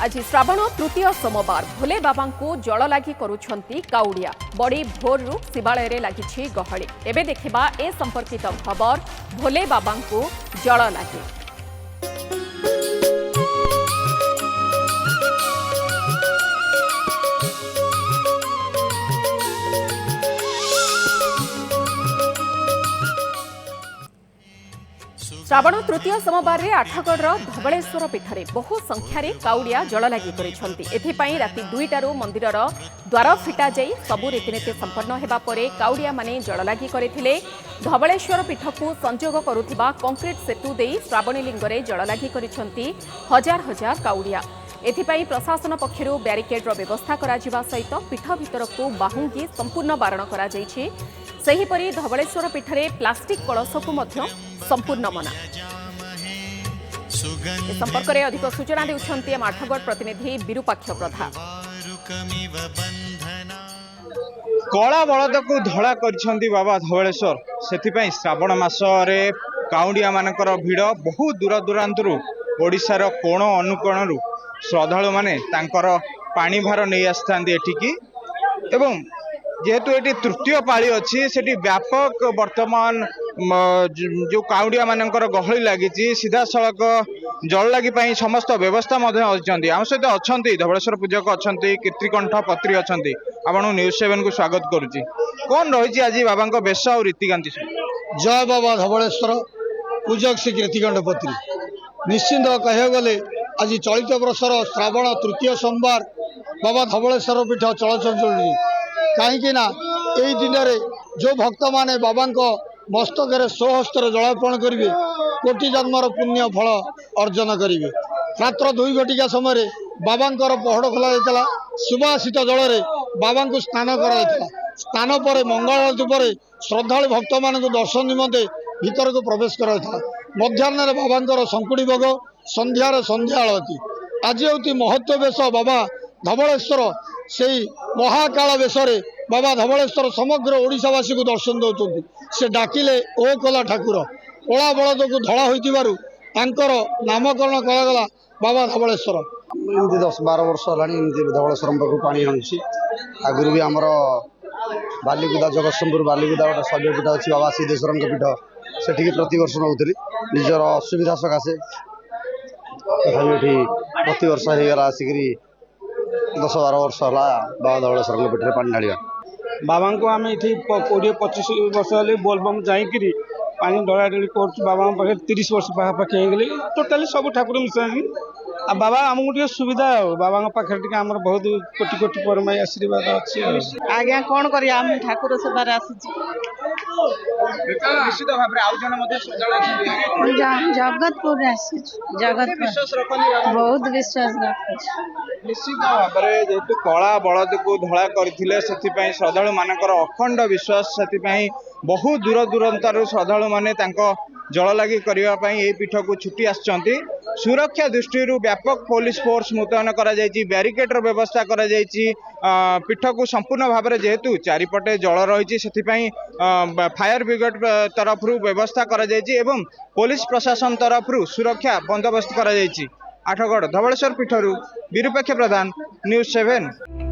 आज श्रावण तृतीय सोमवार भोले बाबा को जल लगी करुछंती काउड़िया बड़ी भोर शिवालय लगी गहली। एबे देखिबा ए संपर्कित खबर भोले बाबा को जल लगी। श्रावण तृतीय सोमवार में आठगढ़ धवलेश्वर पीठ में बहु संख्यार काउड़िया जल लगी एथिपाई राति 2टारू मंदिर द्वार फिटा जाई सबु रीतिनीति संपन्न हेबा परे काउड़िया माने जल लगी करथिले। धवलेश्वर पीठ को संजोग करुथिबा कंक्रीट सेतु देई श्रावणी लिंगरे जल लगी करिसंती हजार हजार काउड़िया। एथिपाई प्रशासन पक्षरु ब्यारिकेड्र व्यवस्था करा जिबा सहित पीठ भितर को बाहुंगी संपूर्ण बारण करा जायछि। सेहीपरि धवलेश्वर पीठ में प्लास्टिक कलश को मध्य संपूर्ण मना। संपर्क में अधिक सूचना देउछंती आठगढ़ प्रतिनिधि विरूपाक्ष प्रधान। कला बलद को धड़ा कर बाबा धवलेश्वर से श्रावण मासरे काउंडिया मानकर भिड़ बहु दूर दूरांतरू ओडिशार कोण अनुकोणरू श्रद्धालु माने तांकर पानी भार नहीं आसथांती एठिकी एवं जेहेतु ये तृतीय पाली अच्छी से व्यापक वर्तमान जो काउंडिया मानकर गहली लगी सीधा सड़क जल लगी समस्त व्यवस्था आम सहित अच्छा धवलेश्वर पूजक अच्छा कीर्तिकंठ पत्री अच्छा आपन न्यूज7 को स्वागत करुच्ची। कौन रही आज बाबा बेश और रीतिकांति? जय बाबा धवलेश्वर पूजक श्री कीर्तिकंठ पत्री निश्चिंत कह गले आज चलित वर्षर श्रावण तृतीय सोमवार बाबा धवलेश्वर पीठ चलचल कहीं यही दिन जो भक्त माने बाबा मस्तक स्वहस्तर जलार्पण करेंगे कोटि जन्मर पुण्य फल अर्जन करेंगे। रात्र 2 घटिका समय बाबा पहड़ खोल जाता सुभाषित जल बाबा को स्नान कर स्नान पर मंगल आरती पर श्रद्धालु भक्त मान दर्शन निमंते भीतर को प्रवेश कर मध्याह्न बाबा शंकुड़ी भोग संध्यार संध्या आलती। आज होती महत्व बेश बाबा धवलेश्वर से महाकाल बेशरे बाबा धवलेश्वर समग्र ओडिशावासी को दर्शन दौरान से डाकिले ओ कला ठाकुर कला बलद को धड़ा होकर नामकरण करागला बाबा धवलेश्वर। एमती 10-12 वर्ष है धवलेश्वर पाख पानी आणुची आगुरी भी आमर बालीकुदा जगतसिंहपुर बालीकुदा गोटे शैवपीठ अच्छी बाबा सिद्धेश्वर पीठ से प्रति वर्ष नौली निजर असुविधा सकाशे तथापि प्रति वर्ष होगा आसिक 10-12 वर्ष है बाबा धवलेश्वर पीठ में पानी ढाड़ा बाबा को आम ये 20-25 वर्ष है बोलबम जाकि पानी ढला ढली कर बाबा पाखे 30 वर्ष पाखापाखि हो गले टोटाली सब ठाकुर मिसाई आ बाबा आमको टे सुविधा बाबा पाखे आम बहुत कोटि कोटि परमाई आशीर्वाद अच्छी। आज्ञा कौन कर ठाकुर सेवार निश्चित भाव जगतपुर जगतपुर बहुत विश्वास रख निश्चित भाव में जेहेतु कला बलद को धड़ा करथिले सेथिपई श्रद्धालु मानकर अखंड विश्वास सेथिपई बहु दूर दूरांतर श्रद्धालु माने तांको जल लगी करने पीठ को छुट्टी आसचंती। सुरक्षा दृष्टि व्यापक पुलिस फोर्स मुतयन करा जायछि ब्यारिकेड्र व्यवस्था करा जायछि पीठ को संपूर्ण भाव में जेहेतु चारिपटे जल रही फायर ब्रिगेड तरफ व्यवस्था करा जायछि एवं पुलिस प्रशासन तरफ सुरक्षा बंदोबस्त करा जायछि। आठगढ़ धवलेश्वर पीठरू विरूपाक्ष प्रधान न्यूज7।